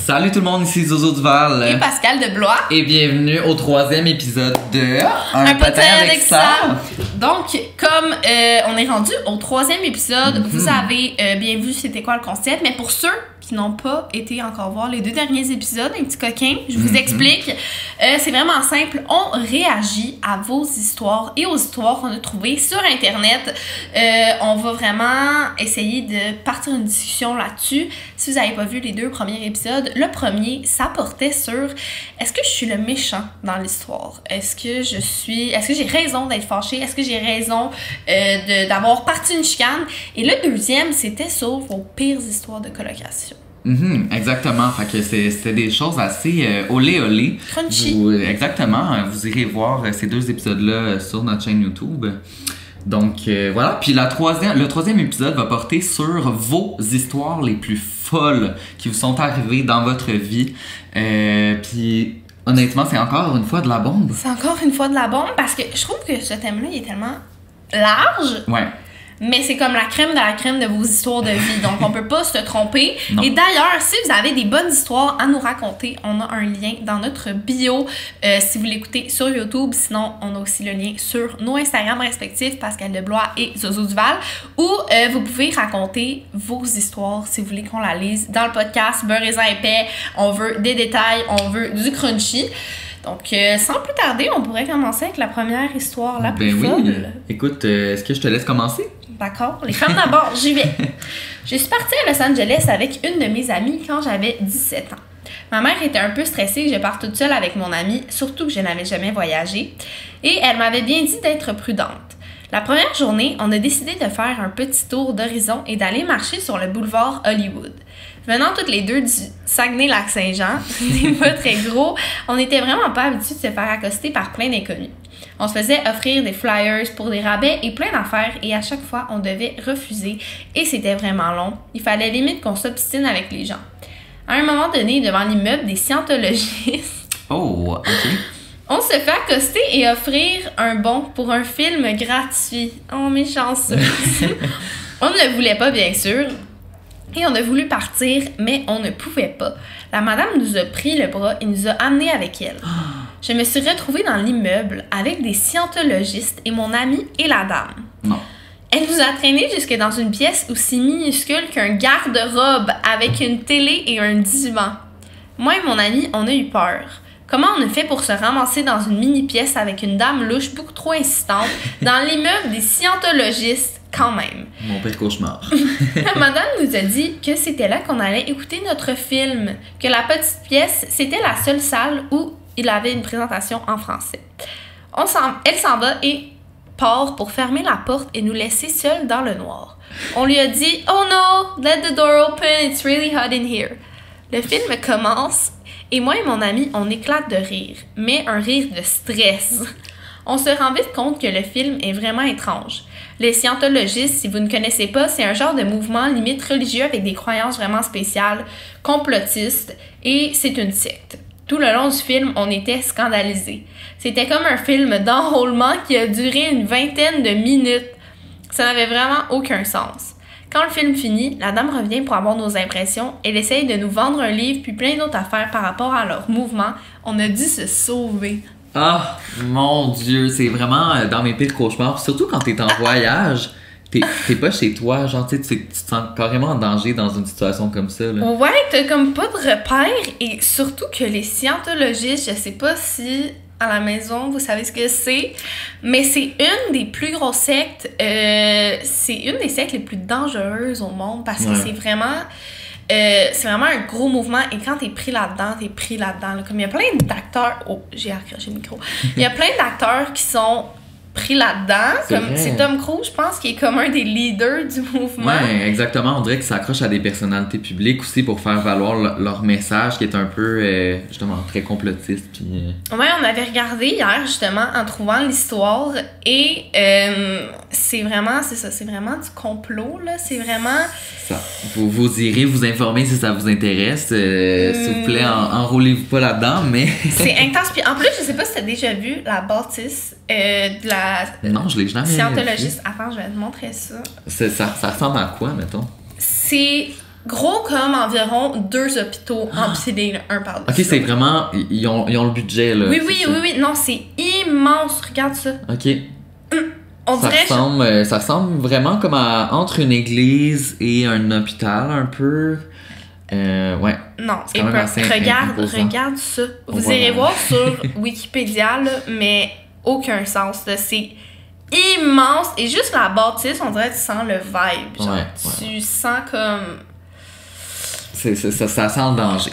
Salut tout le monde, ici Zozo Duval. Et Pascal de Blois. Et bienvenue au 3e épisode de Un potin avec ça. Donc, comme on est rendu au 3e épisode, vous avez bien vu c'était quoi le concept, mais pour ceux qui n'ont pas été encore voir les 2 derniers épisodes, un petit coquin, je vous explique. C'est vraiment simple. On réagit à vos histoires et aux histoires qu'on a trouvées sur Internet. On va vraiment essayer de partir une discussion là-dessus. Si vous n'avez pas vu les 2 premiers épisodes, le premier, ça portait sur est-ce que je suis le méchant dans l'histoire? Est-ce que j'ai raison d'être fâchée? Est-ce que j'ai raison d'avoir parti une chicane? Et le deuxième, c'était sur vos pires histoires de colocation. Exactement. Fait que c'était des choses assez olé. Crunchy. Exactement. Vous irez voir ces 2 épisodes-là sur notre chaîne YouTube. Donc voilà. Puis le 3e épisode va porter sur vos histoires les plus folles qui vous sont arrivées dans votre vie. Puis honnêtement, c'est encore une fois de la bombe. C'est encore une fois de la bombe parce que je trouve que ce thème-là, il est tellement large. Ouais. Mais c'est comme la crème de vos histoires de vie. Donc, on peut pas se tromper. Non. Et d'ailleurs, si vous avez des bonnes histoires à nous raconter, on a un lien dans notre bio si vous l'écoutez sur YouTube. Sinon, on a aussi le lien sur nos Instagram respectifs, Pascal de Blois et Zozo Duval, où vous pouvez raconter vos histoires si vous voulez qu'on la lise dans le podcast Beurre et épais. On veut des détails, on veut du crunchy. Donc, sans plus tarder, on pourrait commencer avec la première histoire la plus folle. Oui. Écoute, est-ce que je te laisse commencer? D'accord. Les femmes d'abord, j'y vais. Je suis partie à Los Angeles avec une de mes amies quand j'avais 17 ans. Ma mère était un peu stressée que je parte toute seule avec mon amie, surtout que je n'avais jamais voyagé, et elle m'avait bien dit d'être prudente. La première journée, on a décidé de faire un petit tour d'horizon et d'aller marcher sur le boulevard Hollywood. Venant toutes les deux du Saguenay-Lac-Saint-Jean, c'est pas très gros, on n'était vraiment pas habitués de se faire accoster par plein d'inconnus. On se faisait offrir des flyers pour des rabais et plein d'affaires et à chaque fois, on devait refuser et c'était vraiment long. Il fallait limite qu'on s'obstine avec les gens. À un moment donné, devant l'immeuble des scientologistes, Oh, OK. on se fait accoster et offrir un bon pour un film gratuit. Oh, mes chanceux! On ne le voulait pas, bien sûr. Et on a voulu partir, mais on ne pouvait pas. La madame nous a pris le bras et nous a amenés avec elle. Je me suis retrouvée dans l'immeuble avec des scientologistes et mon amie et la dame. Non. Elle nous a traînés jusque dans une pièce aussi minuscule qu'un garde-robe avec une télé et un divan. Moi et mon amie, on a eu peur. Comment on a fait pour se ramasser dans une mini-pièce avec une dame louche beaucoup trop insistante dans l'immeuble des scientologistes? Quand même. Mon pire cauchemar. La madame nous a dit que c'était là qu'on allait écouter notre film, que la petite pièce, c'était la seule salle où il avait une présentation en français. Elle s'en va et part pour fermer la porte et nous laisser seuls dans le noir. On lui a dit « Oh no, let the door open, it's really hot in here ». Le film commence et moi et mon ami, on éclate de rire, mais un rire de stress. On se rend vite compte que le film est vraiment étrange. Les scientologistes, si vous ne connaissez pas, c'est un genre de mouvement limite religieux avec des croyances vraiment spéciales, complotistes, et c'est une secte. Tout le long du film, on était scandalisés. C'était comme un film d'enrôlement qui a duré une 20aine de minutes. Ça n'avait vraiment aucun sens. Quand le film finit, la dame revient pour avoir nos impressions. Elle essaye de nous vendre un livre puis plein d'autres affaires par rapport à leur mouvement. On a dû se sauver. Ah, mon Dieu, c'est vraiment dans mes pires cauchemars. Puis surtout quand t'es en voyage, t'es pas chez toi, genre tu te sens carrément en danger dans une situation comme ça. Là. Ouais, t'as comme pas de repères et surtout que les scientologistes, je sais pas si à la maison vous savez ce que c'est, mais c'est une des plus grosses sectes, c'est une des sectes les plus dangereuses au monde parce que c'est vraiment un gros mouvement et quand t'es pris là-dedans, là. Comme il y a plein d'acteurs... Oh, j'ai accroché le micro. Il y a plein d'acteurs qui sont pris là-dedans. C'est Tom Cruise, je pense, qui est comme un des leaders du mouvement. Ouais, exactement. On dirait qu'ils s'accrochent à des personnalités publiques aussi pour faire valoir leur message qui est un peu, justement, très complotiste. Puis, Ouais, on avait regardé hier, justement, en trouvant l'histoire et c'est vraiment du complot, là. C'est vraiment... Ça. Vous irez vous informer si ça vous intéresse. S'il vous plaît, enrôlez-vous pas là-dedans, mais... C'est intense. Puis en plus, je sais pas si t'as déjà vu la bâtisse de la non, je l'ai jamais scientologiste. Attends, je vais te montrer ça. Ça ressemble à quoi, mettons? C'est gros comme environ 2 hôpitaux empilés un par-dessus. Ok, c'est vraiment... Ils ont le budget, là. Oui. Non, c'est immense. Regarde ça. Ok. On dirait... Ça ressemble vraiment comme entre une église et un hôpital, un peu. Ouais. Non, c'est quand même assez regarde ça. Vous irez voir sur Wikipédia, là, mais aucun sens. Là. C'est immense. Et juste la bâtisse, on dirait que tu sens le vibe. Genre, tu sens comme... Ça sent le danger.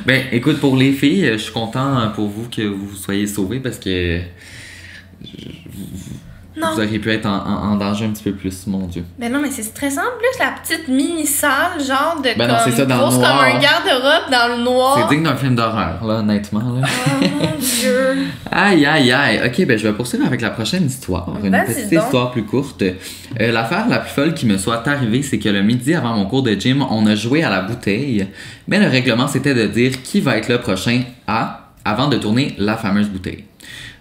Ben, écoute, pour les filles, je suis content pour vous que vous soyez sauvées parce que... Vous auriez pu être en danger un petit peu plus, mon Dieu. Ben non, mais c'est stressant. En plus, la petite mini-salle, genre de ben non, c'est ça, dans grosse le noir. comme un garde-robe dans le noir. C'est digne d'un film d'horreur, là, honnêtement. Là. Oh mon Dieu. Aïe. Ok, ben je vais poursuivre avec la prochaine histoire. Une petite histoire plus courte. L'affaire la plus folle qui me soit arrivée, c'est que le midi avant mon cours de gym, on a joué à la bouteille. Mais le règlement, c'était de dire qui va être le prochain avant de tourner la fameuse bouteille.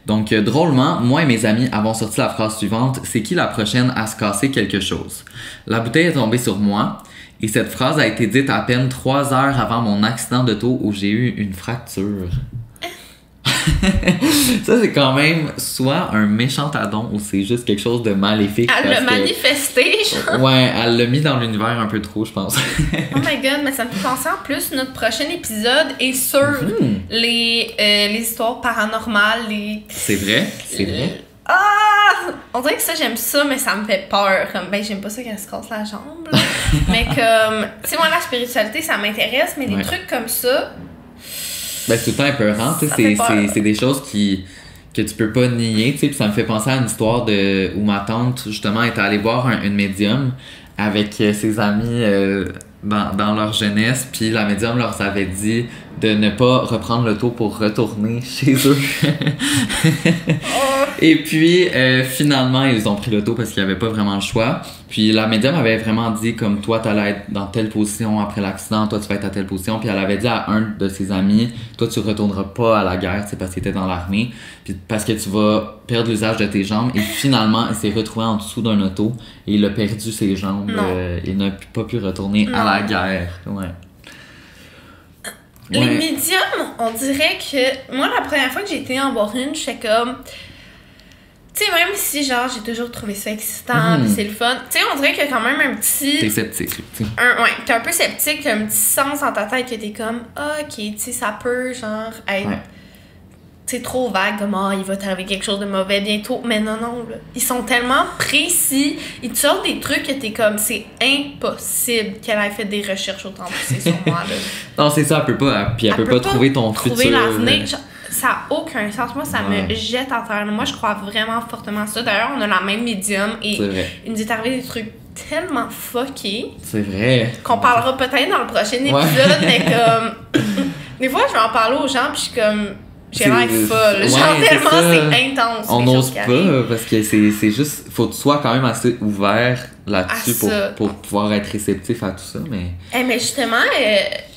Donc, drôlement, moi et mes amis avons sorti la phrase suivante: c'est qui la prochaine à se casser quelque chose? La bouteille est tombée sur moi et cette phrase a été dite à peine 3 heures avant mon accident d'auto où j'ai eu une fracture. Ça, c'est quand même soit un méchant addon ou c'est juste quelque chose de maléfique. Elle l'a manifesté, genre. Ouais, elle l'a mis dans l'univers un peu trop, je pense. Oh my god, mais ça me fait penser en plus, notre prochain épisode est sur les histoires paranormales. C'est vrai. Ah! On dirait que ça, j'aime ça, mais ça me fait peur. Comme, ben, j'aime pas ça qu'elle se casse la jambe. Mais comme, tu sais, moi, la spiritualité, ça m'intéresse, mais des trucs comme ça... Ben, c'est tout le temps épeurant, tu sais, c'est des choses que tu peux pas nier, tu sais, puis ça me fait penser à une histoire où ma tante, justement, était allée voir une médium avec ses amis dans leur jeunesse, puis la médium leur avait dit de ne pas reprendre l'auto pour retourner chez eux. Et puis, finalement, ils ont pris l'auto parce qu'il n'y avait pas vraiment le choix. Puis la médium avait vraiment dit comme toi, t'allais être dans telle position après l'accident, toi, tu vas être à telle position. Puis elle avait dit à un de ses amis, toi, tu retourneras pas à la guerre, c'est parce qu'il était dans l'armée, puis parce que tu vas perdre l'usage de tes jambes. Et finalement, il s'est retrouvé en dessous d'un auto et il a perdu ses jambes. Il n'a pas pu retourner à la guerre. Ouais. Les médiums, on dirait que... Moi, la première fois que j'ai été en voir une, j'étais comme... Tu sais, même si, genre, j'ai toujours trouvé ça excitant, pis c'est le fun. Tu sais, on dirait qu'il y a quand même un petit... T'es sceptique, tu sais. Ouais, t'es un peu sceptique, t'as un petit sens dans ta tête que t'es comme... OK, tu sais, ça peut, genre, être... C'est trop vague, comme il va t'arriver quelque chose de mauvais bientôt. Mais non, là. Ils sont tellement précis. Ils te sortent des trucs que t'es comme, c'est impossible qu'elle ait fait des recherches autant poussées sur moi, là. Non, c'est ça, elle peut pas. Puis elle peut pas trouver ton futur. Trouver l'avenir. Ça n'a aucun sens. Moi, ça me jette à terre. Moi, je crois vraiment fortement à ça. D'ailleurs, on a la même médium et il nous est arrivé des trucs tellement fuckés. C'est vrai. Qu'on parlera peut-être dans le prochain épisode, mais comme... Des fois, je vais en parler aux gens, puis je suis comme... J'ai l'air folle. Genre, tellement c'est intense. On n'ose pas parce que c'est juste. Faut que tu sois quand même assez ouvert là-dessus pour pouvoir être réceptif à tout ça. Mais justement,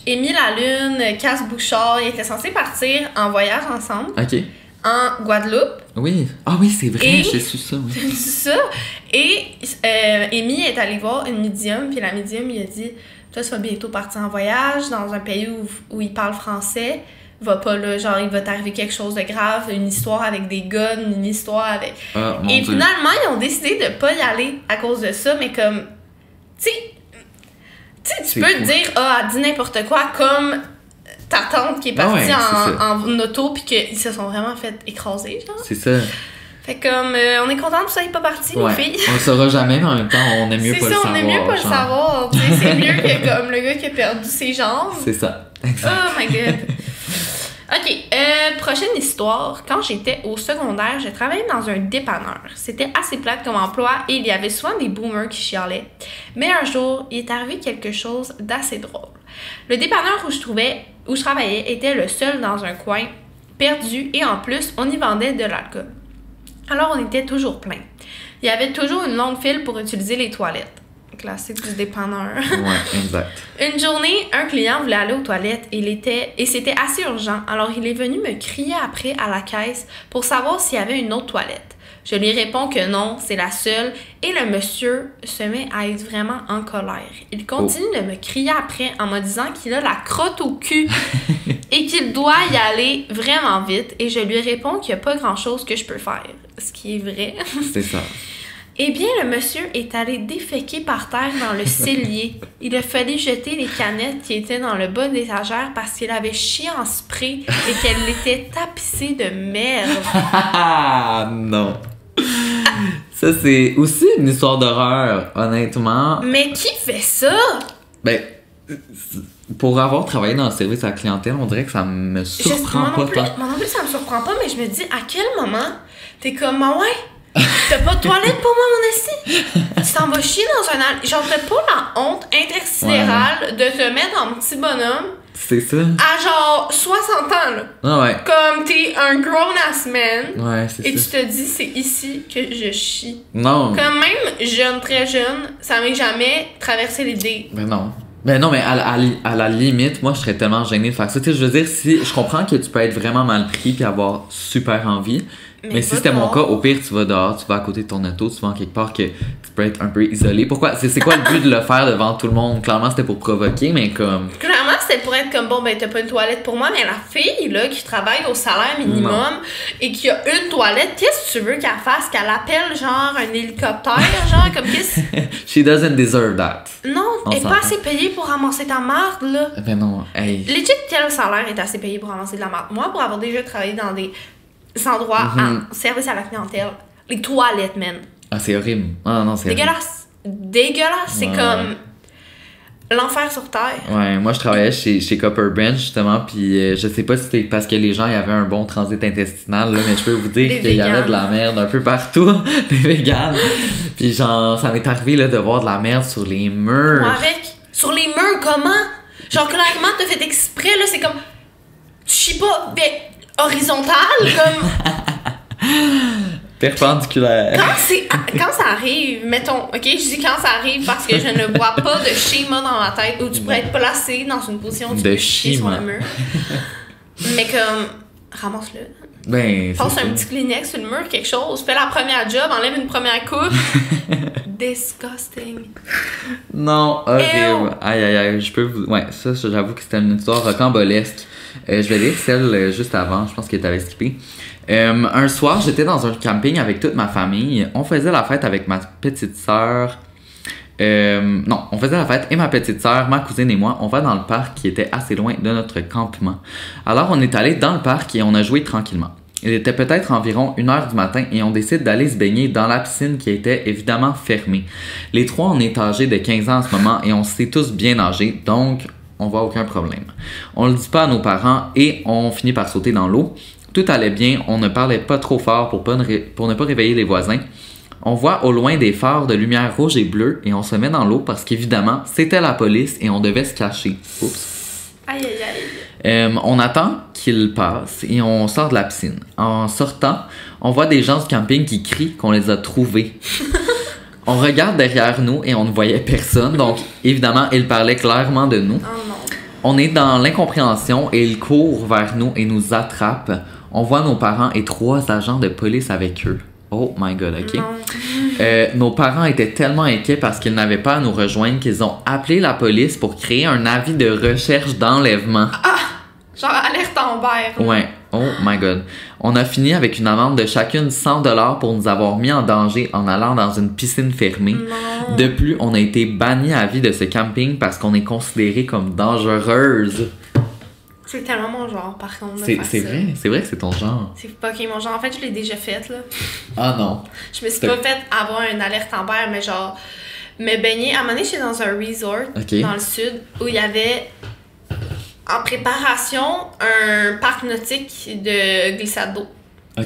Émy Lalune, Cass Bouchard, ils étaient censés partir en voyage ensemble. OK. En Guadeloupe. Oui. Ah oui, c'est vrai, j'ai su ça. Oui. J'ai su ça. Et Émy est allée voir une médium, puis la médium, il a dit: toi, tu vas bientôt partir en voyage dans un pays où ils parlent français. Va pas là, genre il va t'arriver quelque chose de grave, une histoire avec des guns, une histoire avec... Et finalement, ils ont décidé de pas y aller à cause de ça, mais comme... Tu sais, tu peux te dire, elle dit n'importe quoi, comme ta tante qui est partie en auto, puis qu'ils se sont vraiment fait écraser, genre. C'est ça. Fait comme, on est content que ça n'est pas parti, les filles. On le saura jamais, mais en même temps, on aime mieux pas le savoir. C'est ça, on aime mieux pas le savoir. C'est mieux que comme le gars qui a perdu ses jambes. C'est ça, exact. Oh my god. OK, prochaine histoire. Quand j'étais au secondaire, je travaillais dans un dépanneur. C'était assez plate comme emploi et il y avait souvent des boomers qui chialaient. Mais un jour, il est arrivé quelque chose d'assez drôle. Le dépanneur où je travaillais était le seul dans un coin, perdu, et en plus, on y vendait de l'alcool. Alors, on était toujours plein. Il y avait toujours une longue file pour utiliser les toilettes. Classique du dépanneur. Ouais, exact. Une journée, un client voulait aller aux toilettes et c'était assez urgent. Alors, il est venu me crier après à la caisse pour savoir s'il y avait une autre toilette. Je lui réponds que non, c'est la seule. Et le monsieur se met à être vraiment en colère. Il continue de me crier après en me disant qu'il a la crotte au cul et qu'il doit y aller vraiment vite. Et je lui réponds qu'il n'y a pas grand-chose que je peux faire. Ce qui est vrai. C'est ça. Eh bien, le monsieur est allé déféquer par terre dans le cellier. Il a fallu jeter les canettes qui étaient dans le bas de l'étagère parce qu'il avait chié en spray et qu'elle était tapissée de merde. Non. Ça, c'est aussi une histoire d'horreur, honnêtement. Mais qui fait ça? Ben, pour avoir travaillé dans le service à la clientèle, on dirait que ça me surprend pas tant. Moi non plus, ça me surprend pas, mais je me dis, à quel moment t'es comme, ah ouais? T'as pas de toilette pour moi, mon esti? Tu t'en vas chier dans un... Genre, t'as pas la honte intersidérale de te mettre en petit bonhomme C'est ça. à genre 60 ans, là. Ah ouais. Comme t'es un grown-ass man. Ouais, c'est Et ça. tu te dis, c'est ici que je chie. Non. Comme même jeune, très jeune, ça m'est jamais traversé l'idée. Ben non. Ben non, mais à la limite, moi, je serais tellement gênée de faire ça. Tu sais, je veux dire, si je comprends que tu peux être vraiment mal pris puis avoir super envie, mais si c'était mon cas, au pire, tu vas dehors, tu vas à côté de ton auto, tu vas en quelque part que tu peux être un peu isolé. Pourquoi? C'est quoi le but de le faire devant tout le monde? Clairement, c'était pour provoquer, mais comme... Clairement, c'était pour être comme, bon, ben, t'as pas une toilette pour moi, mais la fille, là, qui travaille au salaire minimum et qui a une toilette, qu'est-ce que tu veux qu'elle fasse? Qu'elle appelle, genre, un hélicoptère, genre, comme qu'est-ce... She doesn't deserve that. Non, elle est pas assez payée pour ramasser ta marde, là. Ben non, hey. Legit, quel salaire est assez payé pour ramasser de la marde? Moi, pour avoir déjà travaillé dans des endroits en service à la clientèle, les toilettes, man. Ah, c'est horrible. Ah non, c'est dégueulasse. Dégueulasse, c'est comme l'enfer sur terre. Ouais, moi je travaillais chez Copper Branch justement, puis je sais pas si c'était parce que les gens y avaient un bon transit intestinal, là, mais je peux vous dire qu'il y avait de la merde un peu partout, des véganes. Puis genre, ça m'est arrivé là, de voir de la merde sur les murs. Moi avec. Sur les murs, comment? Genre, clairement, t'as fait exprès, là, c'est comme. Tu chies pas, mais horizontal, comme. Perpendiculaire. Quand ça arrive, mettons, ok, je dis quand ça arrive parce que je ne vois pas de schéma dans ma tête où tu pourrais être placé dans une position de chier sur le mur. Mais comme, ramasse-le. Ben, passe un petit Kleenex sur le mur, quelque chose, fais la première job, enlève une première coupe. Disgusting. Non, horrible. Aïe, aïe, aïe, je peux vous... Ouais, ça, j'avoue que c'était une histoire rocambolesque. Je vais lire celle juste avant, je pense que t'avais skippé. Un soir, j'étais dans un camping avec toute ma famille. On faisait la fête avec ma petite sœur. Non, on faisait la fête et ma petite sœur, ma cousine et moi, on va dans le parc qui était assez loin de notre campement. Alors, on est allé dans le parc et on a joué tranquillement. Il était peut-être environ 1h du matin et on décide d'aller se baigner dans la piscine qui était évidemment fermée. Les trois, on est âgés de 15 ans en ce moment et on sait tous bien nager, donc on voit aucun problème. On le dit pas à nos parents et on finit par sauter dans l'eau. Tout allait bien, on ne parlait pas trop fort pour ne pas réveiller les voisins. On voit au loin des phares de lumière rouge et bleue et on se met dans l'eau parce qu'évidemment, c'était la police et on devait se cacher. Oups. Aïe, aïe, aïe. On attend qu'il passe et on sort de la piscine. En sortant, on voit des gens du camping qui crient qu'on les a trouvés. On regarde derrière nous et on ne voyait personne, donc évidemment, ils parlaient clairement de nous. Oh non. On est dans l'incompréhension et ils courent vers nous et nous attrapent. On voit nos parents et 3 agents de police avec eux. Oh my god, ok. Nos parents étaient tellement inquiets parce qu'ils n'avaient pas à nous rejoindre qu'ils ont appelé la police pour créer un avis de recherche d'enlèvement. Ah! Genre alerte Amber. Ouais, oh my god. On a fini avec une amende de chacune 100$ pour nous avoir mis en danger en allant dans une piscine fermée. Non. De plus, on a été bannis à vie de ce camping parce qu'on est considéré comme dangereuse. C'est tellement mon genre, par contre. C'est vrai que c'est ton genre. C'est pas ok, mon genre. En fait, je l'ai déjà fait, là. Ah non. Je me suis pas fait avoir une alerte Amber, mais genre, me baigner. À un moment donné, j'étais dans un resort dans le sud où il y avait en préparation un parc nautique de glissade d'eau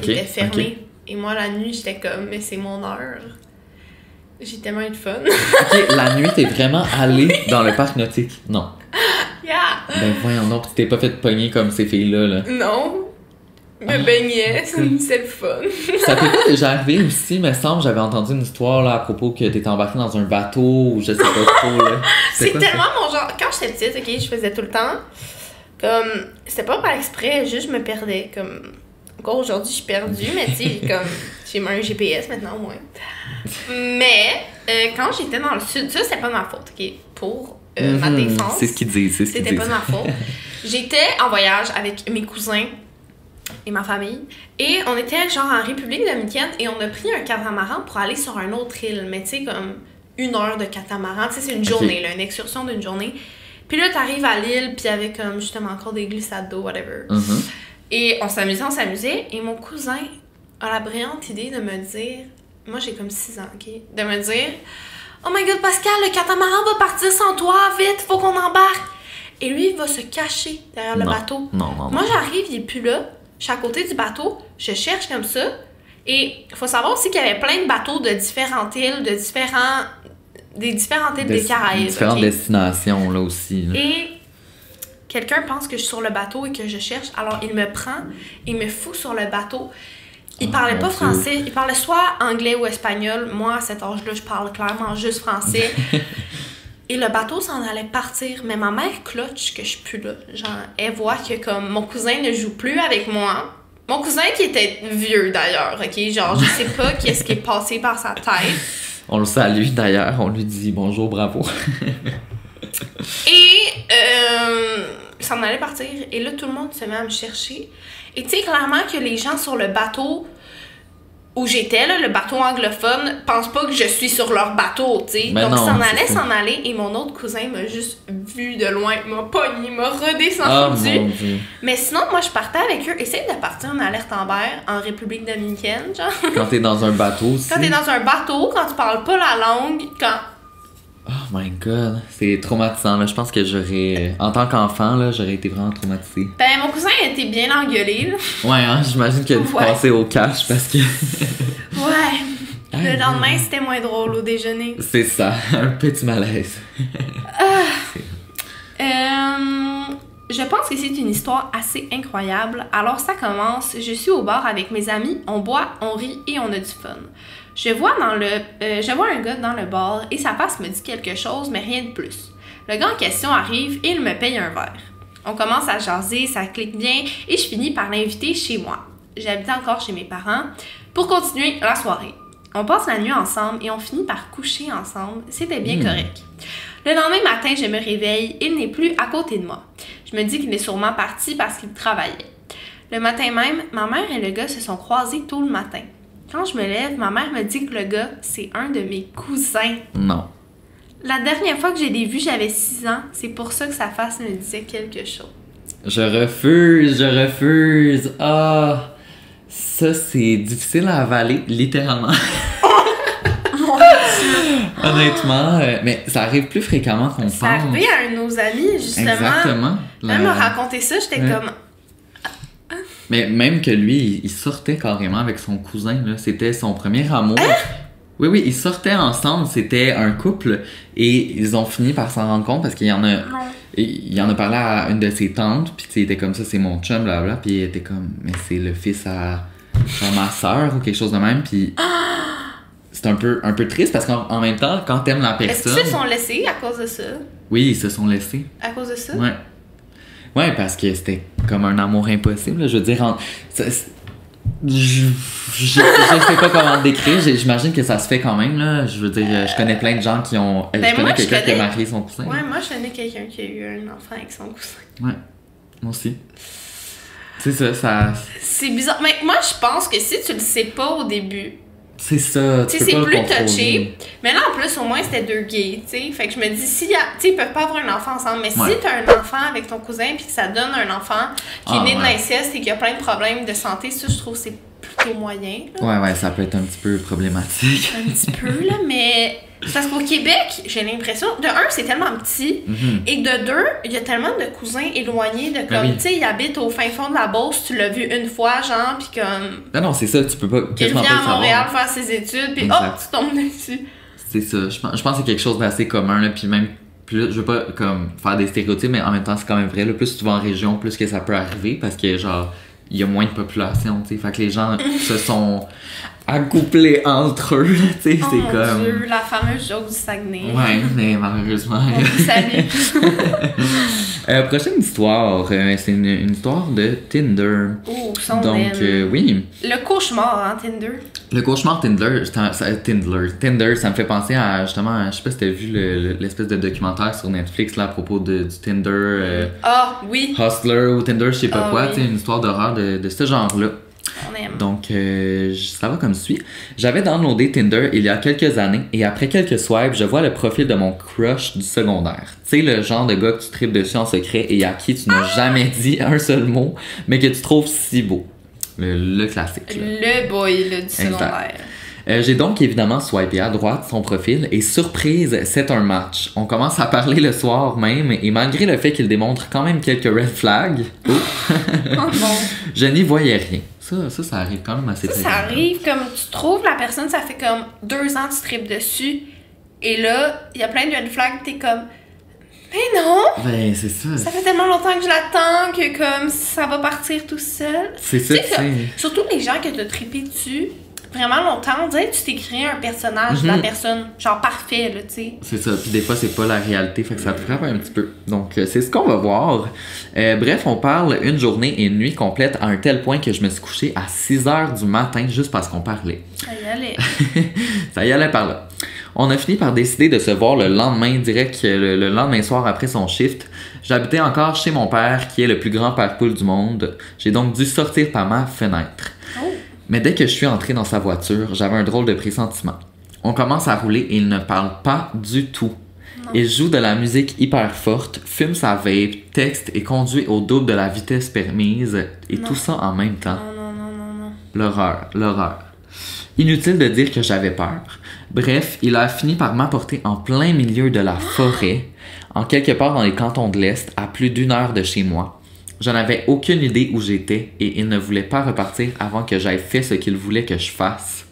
qui était fermé. Et moi, la nuit, j'étais comme, mais c'est mon heure. J'ai tellement eu de fun. Ok, la nuit, t'es vraiment allée dans le parc nautique? Non. Yeah! Ben voyons donc, tu t'es pas fait pogner comme ces filles-là, là. Non. Me baignais, c'est le fun. Ça t'est pas déjà arrivé aussi, me semble, j'avais entendu une histoire là à propos que t'étais embarqué dans un bateau ou je sais pas trop, là. C'est tellement mon genre. Quand j'étais petite, ok, je faisais tout le temps. Comme, c'était pas par exprès, juste je me perdais. Comme, encore aujourd'hui, je suis perdue, mais tu sais, comme, j'ai un GPS maintenant au moins. Mais quand j'étais dans le sud, ça, c'était pas ma faute, OK? Pour ma défense. C'est ce qu'ils disent, c'est ce qu'ils disent. C'était pas ma faute. J'étais en voyage avec mes cousins et ma famille. Et on était genre en République dominicaine et on a pris un catamaran pour aller sur un autre île. Mais tu sais, comme 1 heure de catamaran. Tu sais, c'est une journée, là, une excursion d'une journée. Puis là, t'arrives à l'île, puis il y avait comme justement encore des glissades d'eau, whatever. Et on s'amusait. Et mon cousin a la brillante idée de me dire, moi j'ai comme 6 ans, OK? De me dire, oh my god, Pascal, le catamaran va partir sans toi, vite, faut qu'on embarque. Et lui, il va se cacher derrière le bateau. Non. Moi, j'arrive, il est plus là. Je suis à côté du bateau, je cherche comme ça. Et il faut savoir aussi qu'il y avait plein de bateaux de différentes îles, des différentes îles des Caraïbes. Différentes destinations, là aussi. Là. Et quelqu'un pense que je suis sur le bateau et que je cherche. Alors, il me prend, il me fout sur le bateau. Il parlait pas français. Il parlait soit anglais ou espagnol. Moi, à cet âge-là, je parle clairement juste français. Et le bateau s'en allait partir. Mais ma mère clutch que je suis plus là. Genre, elle voit que comme mon cousin ne joue plus avec moi. Mon cousin qui était vieux d'ailleurs, OK? Genre, je sais pas qu'est-ce qui est passé par sa tête. On le salue d'ailleurs. On lui dit bonjour, bravo. Et s'en allait partir. Et là, tout le monde se met à me chercher. Et tu sais, clairement que les gens sur le bateau où j'étais, là, le bateau anglophone, pensent pas que je suis sur leur bateau, tu sais. Donc, s'en aller. Et mon autre cousin m'a juste vu de loin, m'a pogné, m'a redescendu. Oh, mais sinon, moi, je partais avec eux. Essaye de partir en alerte Amber en République dominicaine, genre. Quand t'es dans un bateau aussi. Quand t'es dans un bateau, quand tu parles pas la langue, quand... Oh my god, c'est traumatisant, là. Je pense que en tant qu'enfant, là, j'aurais été vraiment traumatisée. Ben, mon cousin a été bien engueulé, là. Ouais, hein, j'imagine qu'il a dû passer au cash parce que... Ouais. Le lendemain, c'était moins drôle au déjeuner. C'est ça, un petit malaise. Je pense que c'est une histoire assez incroyable. Alors ça commence, je suis au bar avec mes amis, on boit, on rit et on a du fun. Je vois un gars dans le bar et sa face me dit quelque chose, mais rien de plus. Le gars en question arrive et il me paye un verre. On commence à jaser, ça clique bien et je finis par l'inviter chez moi. J'habitais encore chez mes parents pour continuer la soirée. On passe la nuit ensemble et on finit par coucher ensemble. C'était bien correct. Le lendemain matin, je me réveille, il n'est plus à côté de moi. Je me dis qu'il est sûrement parti parce qu'il travaillait. Le matin même, ma mère et le gars se sont croisés tôt le matin. Quand je me lève, ma mère me dit que le gars, c'est un de mes cousins. Non. La dernière fois que je l'ai vu, j'avais 6 ans. C'est pour ça que sa face me disait quelque chose. Je refuse. Ah, ça, c'est difficile à avaler, littéralement. Mon Dieu! Honnêtement, mais ça arrive plus fréquemment qu'on pense. Ça arrivait à un de nos amis, justement. Exactement. Elle m'a raconté ça, j'étais comme... Mais même que lui, il sortait carrément avec son cousin, là. C'était son premier amour. Oui, ils sortaient ensemble, c'était un couple et ils ont fini par s'en rendre compte parce qu'il y en a parlé à une de ses tantes, puis il était comme ça, c'est mon chum, blablabla, puis il était comme, mais c'est le fils à ma soeur ou quelque chose de même, puis c'est un peu triste parce qu'en même temps, quand t'aimes la personne... Est-ce qu'ils se sont laissés à cause de ça? Oui, ils se sont laissés. À cause de ça? Ouais, parce que c'était comme un amour impossible, là. Je veux dire, je sais pas comment le décrire, j'imagine que ça se fait quand même, là. Je veux dire, je connais plein de gens qui ont... je connais quelqu'un qui a marié son cousin. Ouais, moi je connais quelqu'un qui a eu un enfant avec son cousin. Ouais, moi aussi. C'est ça... C'est bizarre, mais moi je pense que si tu le sais pas au début... C'est ça, tu peux c'est pas plus le contrôler. touché. Mais là, en plus, au moins, c'était 2 gays, tu sais. Fait que je me dis, ils peuvent pas avoir un enfant ensemble, mais si t'as un enfant avec ton cousin puis que ça donne un enfant qui est né de l'inceste et qui a plein de problèmes de santé, ça, je trouve que c'est plutôt moyen. Là. Ouais, ça peut être un petit peu problématique. Un petit peu, là, mais... Parce qu'au Québec, j'ai l'impression, de un, c'est tellement petit, et de 2, il y a tellement de cousins éloignés de comme, tu sais, ils habitent au fin fond de la Beauce, tu l'as vu une fois, genre, puis comme... Non, c'est ça, tu peux pas... Il revient à Montréal faire ses études, puis hop, tu tombes dessus. C'est ça, je pense que c'est quelque chose d'assez commun, là, puis même, plus, je veux pas, comme, faire des stéréotypes, mais en même temps, c'est quand même vrai, là, plus tu vas en région, plus que ça peut arriver, parce que, genre, il y a moins de population, tu sais, fait que les gens se sont... accouplés entre eux, tu sais, c'est mon comme... Dieu, la fameuse joke du Saguenay. Ouais, mais malheureusement... On vous salue. Prochaine histoire, c'est une histoire de Tinder. Oh, son Donc, oui. Le cauchemar, hein, Tinder. Le cauchemar Tinder, Tinder, ça me fait penser à, justement, je sais pas si t'as vu l'espèce de documentaire sur Netflix là, à propos du Tinder. Ah, oui. Hustler ou Tinder, je sais pas quoi, oui. tu sais, une histoire d'horreur de ce genre-là. On aime. Donc, ça va comme suit. J'avais downloadé Tinder il y a quelques années et après quelques swipes, je vois le profil de mon crush du secondaire. Tu sais, le genre de gars que tu tripes dessus en secret et à qui tu n'as jamais dit un seul mot, mais que tu trouves si beau. Le classique. Là. Le boy là, du secondaire. J'ai donc évidemment swipé à droite son profil et surprise, c'est un match. On commence à parler le soir même et malgré le fait qu'il démontre quand même quelques red flags, Oh bon. je n'y voyais rien. Ça arrive quand même assez Ça arrive comme tu trouves la personne, ça fait comme 2 ans que tu tripes dessus et là, il y a plein de red flags, t'es comme mais non! Ben, c'est ça. Ça fait tellement longtemps que je l'attends que comme ça va partir tout seul. C'est ça, Tu sais, c'est... surtout les gens que t'as trippé dessus vraiment longtemps, on dirait que tu t'es créé un personnage de la personne, genre parfait, là, tu sais. C'est ça, puis des fois c'est pas la réalité, fait que ça te frappe un petit peu. Donc c'est ce qu'on va voir. Bref, on parle une journée et une nuit complète à un tel point que je me suis couché à 6h du matin juste parce qu'on parlait. Ça y allait. Ça y allait par là. On a fini par décider de se voir le lendemain, direct le lendemain soir après son shift. J'habitais encore chez mon père, qui est le plus grand père poule du monde. J'ai donc dû sortir par ma fenêtre. Oh. Mais dès que je suis entré dans sa voiture, j'avais un drôle de pressentiment. On commence à rouler et il ne parle pas du tout. Non. Il joue de la musique hyper forte, fume sa vape, texte et conduit au double de la vitesse permise, et tout ça en même temps. Non. L'horreur. Inutile de dire que j'avais peur. Bref, il a fini par m'apporter en plein milieu de la forêt, en quelque part dans les cantons de l'Est, à plus d'1 heure de chez moi. Je n'avais aucune idée où j'étais et il ne voulait pas repartir avant que j'aie fait ce qu'il voulait que je fasse.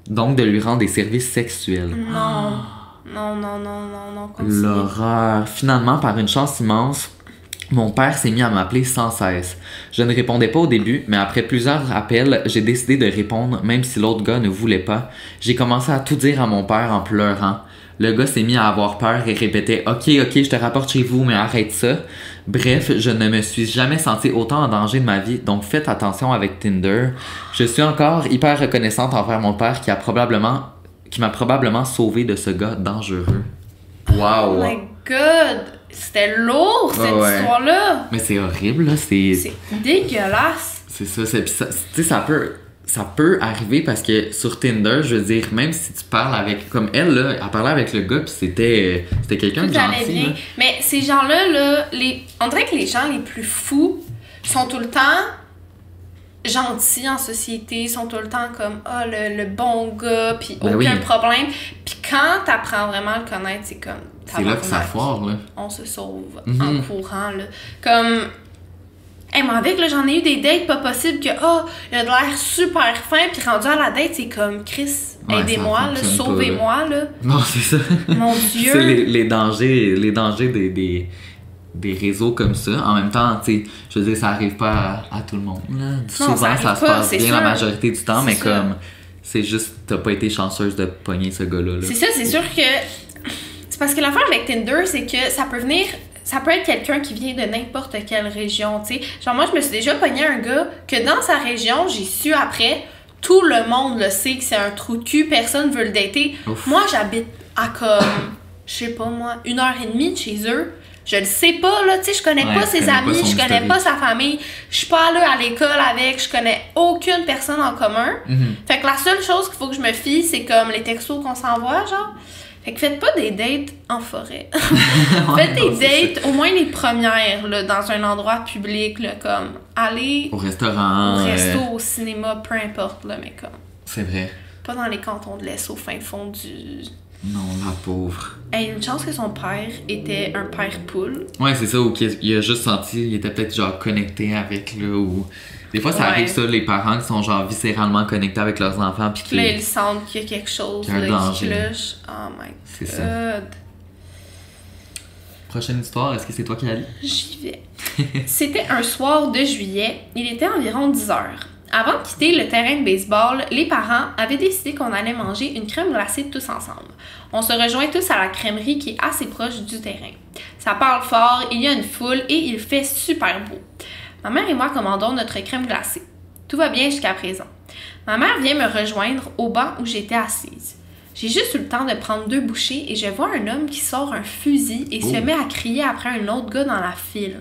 Donc de lui rendre des services sexuels. Non. Continue. L'horreur. Finalement, par une chance immense, mon père s'est mis à m'appeler sans cesse. Je ne répondais pas au début, mais après plusieurs appels, j'ai décidé de répondre même si l'autre gars ne voulait pas. J'ai commencé à tout dire à mon père en pleurant. Le gars s'est mis à avoir peur et répétait « Ok, je te rapporte chez vous, mais arrête ça. » Bref, je ne me suis jamais senti autant en danger de ma vie, donc faites attention avec Tinder. Je suis encore hyper reconnaissante envers mon père qui m'a probablement sauvé de ce gars dangereux. Wow! Oh my god! C'était lourd, cette histoire-là! Mais c'est horrible, là. C'est dégueulasse! C'est ça, tu sais, ça peut arriver parce que sur Tinder, je veux dire, même si tu parles avec... Comme elle, là, elle parlait avec le gars, puis c'était quelqu'un de gentil. Bien. Là. Mais ces gens-là, là, on dirait que les gens les plus fous sont tout le temps gentils en société, sont tout le temps comme le bon gars, puis aucun problème. Puis quand t'apprends vraiment à le connaître, c'est comme... C'est là que ça foire, là. On se sauve en courant, là. Comme... Hey, moi avec, là, j'en ai eu des dates pas possibles que, il a de l'air super fin, puis rendu à la date, c'est comme, Chris, aidez-moi, là, sauvez-moi, là. Non, c'est ça. Mon Dieu. C'est les dangers des réseaux comme ça. En même temps, tu sais, je veux dire, ça arrive pas à tout le monde, là. Souvent, ça se passe bien la majorité du temps, mais comme, c'est juste, t'as pas été chanceuse de pogner ce gars-là. Là. C'est ça, c'est sûr que... C'est parce que l'affaire avec Tinder, c'est que ça peut être quelqu'un qui vient de n'importe quelle région, tu sais. Genre, moi, je me suis déjà pogné un gars que dans sa région, j'ai su après, tout le monde le sait que c'est un trou de cul, personne veut le dater. Ouf. Moi, j'habite à comme, je sais pas moi, 1h30 de chez eux. Je le sais pas, là, tu sais, je connais pas ses amis, je connais pas sa famille, je suis pas allée à l'école avec, je connais aucune personne en commun. Fait que la seule chose qu'il faut que je me fie, c'est comme les textos qu'on s'envoie, genre. Fait que faites pas des dates en forêt. Faites des dates, au moins les premières, là, dans un endroit public, là, comme aller au restaurant, au resto, au cinéma, peu importe, là, mais comme... C'est vrai. Pas dans les cantons de l'Est, au fin fond du... Non, la pauvre. Hey, une chance que son père était un père poule. Ouais, c'est ça, ou qu'il a juste senti, il était peut-être genre connecté avec, là, ou... Des fois, ça arrive ça, les parents qui sont genre viscéralement connectés avec leurs enfants. Puis là, ils sentent qu'il y a quelque chose là, qui cloche. Oh my god. C'est ça. Prochaine histoire, est-ce que c'est toi qui l'as dit? J'y vais. C'était un soir de juillet. Il était environ 10 heures. Avant de quitter le terrain de baseball, les parents avaient décidé qu'on allait manger une crème glacée tous ensemble. On se rejoint tous à la crèmerie qui est assez proche du terrain. Ça parle fort, il y a une foule et il fait super beau. Ma mère et moi commandons notre crème glacée. Tout va bien jusqu'à présent. Ma mère vient me rejoindre au banc où j'étais assise. J'ai juste eu le temps de prendre 2 bouchées et je vois un homme qui sort un fusil et se met à crier après un autre gars dans la file.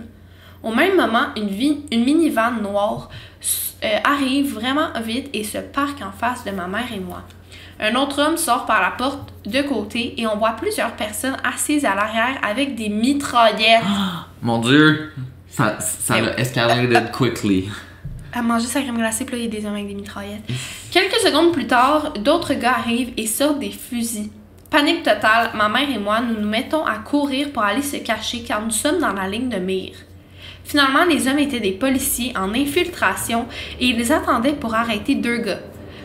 Au même moment, une minivan noire arrive vraiment vite et se parque en face de ma mère et moi. Un autre homme sort par la porte de côté et on voit plusieurs personnes assises à l'arrière avec des mitraillettes. Mon Dieu! Ça a escalated quickly. À manger sa crème glacée, puis là, il y a des hommes avec des mitraillettes. Quelques secondes plus tard, d'autres gars arrivent et sortent des fusils. Panique totale, ma mère et moi, nous nous mettons à courir pour aller se cacher car nous sommes dans la ligne de mire. Finalement, les hommes étaient des policiers en infiltration et ils les attendaient pour arrêter 2 gars.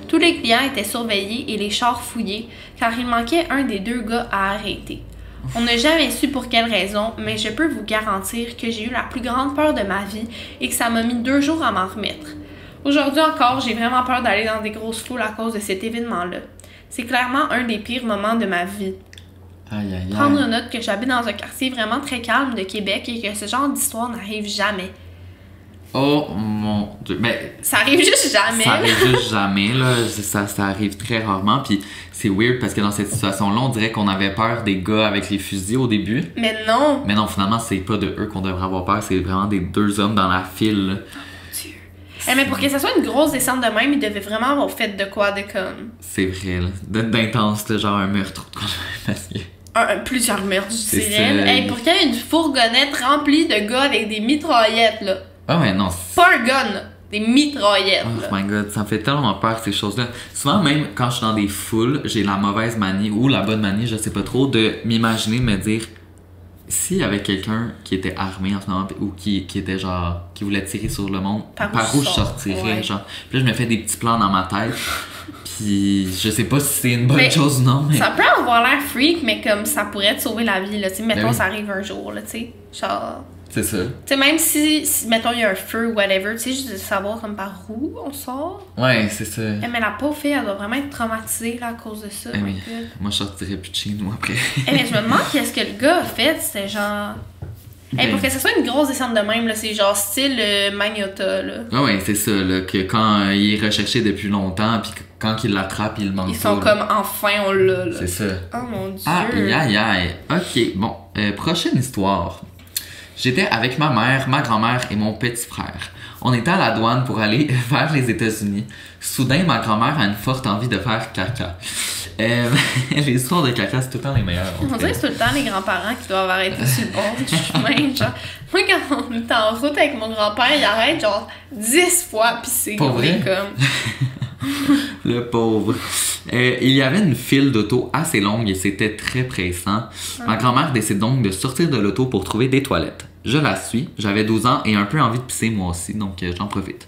Tous les clients étaient surveillés et les chars fouillés car il manquait un des 2 gars à arrêter. On n'a jamais su pour quelle raison, mais je peux vous garantir que j'ai eu la plus grande peur de ma vie et que ça m'a mis 2 jours à m'en remettre. Aujourd'hui encore, j'ai vraiment peur d'aller dans des grosses foules à cause de cet événement-là. C'est clairement un des pires moments de ma vie. Aïe, aïe, aïe. Prendre note que j'habite dans un quartier vraiment très calme de Québec et que ce genre d'histoire n'arrive jamais. Oh mon Dieu. Mais ça arrive juste jamais. Ça arrive juste jamais, là. Ça arrive très rarement. Puis c'est weird parce que dans cette situation-là, on dirait qu'on avait peur des gars avec les fusils au début. Mais non. Mais non, finalement, c'est pas de eux qu'on devrait avoir peur. C'est vraiment des 2 hommes dans la file, là. Oh, Dieu. Mais pour que ça soit une grosse descente de même, ils devaient vraiment avoir fait de quoi de comme. C'est vrai, là. D'intense, là, genre un meurtre. Parce que. Plusieurs meurtres, je dirais. Hey, pour qu'il y ait une fourgonnette remplie de gars avec des mitraillettes, là. Ah ouais, non. Pas un gun, là. Des mitraillettes. Oh my god, ça me fait tellement peur ces choses-là. Souvent, même quand je suis dans des foules, j'ai la mauvaise manie ou la bonne manie, je sais pas trop, de m'imaginer, de me dire s'il y avait quelqu'un qui était armé en ce moment ou qui était genre, qui voulait tirer sur le monde, par où je sortirais, genre. Puis là, je me fais des petits plans dans ma tête. Puis je sais pas si c'est une bonne chose ou non, mais. Ça peut avoir l'air freak, mais comme ça pourrait te sauver la vie, là. Tu sais, mettons, ça arrive un jour, là, tu sais. Genre. C'est ça. Tu sais, même si, mettons, il y a un feu ou whatever, tu sais, juste de savoir comme par où on sort. Ouais, c'est ça. Mais la pauvre fille, elle doit vraiment être traumatisée, là, à cause de ça. Oui. Moi, je sortirais plus de chez nous après. Mais je me demande qu'est-ce que le gars a fait, c'était genre. Pour que ce soit une grosse descente de même, là, c'est genre style Magnota, là. Ah ouais, c'est ça, là, que quand il est recherché depuis longtemps, puis quand il l'attrape, il le manque. Ils sont comme, enfin, on l'a, là. C'est ça. Oh mon Dieu. Aïe, aïe, aïe. Ok, bon, prochaine histoire. J'étais avec ma mère, ma grand-mère et mon petit frère. On était à la douane pour aller vers les États-Unis. Soudain, ma grand-mère a une forte envie de faire caca. Les histoires de caca, c'est tout le temps les meilleures. On dirait que c'est tout le temps les grands-parents qui doivent arrêter sur le bord du chemin. Genre, moi, quand on est en route avec mon grand-père, il arrête genre 10 fois, pis c'est comme. Le pauvre. Il y avait une file d'auto assez longue et c'était très pressant. Ma grand-mère décide donc de sortir de l'auto pour trouver des toilettes. Je la suis. J'avais 12 ans et un peu envie de pisser moi aussi, donc j'en profite.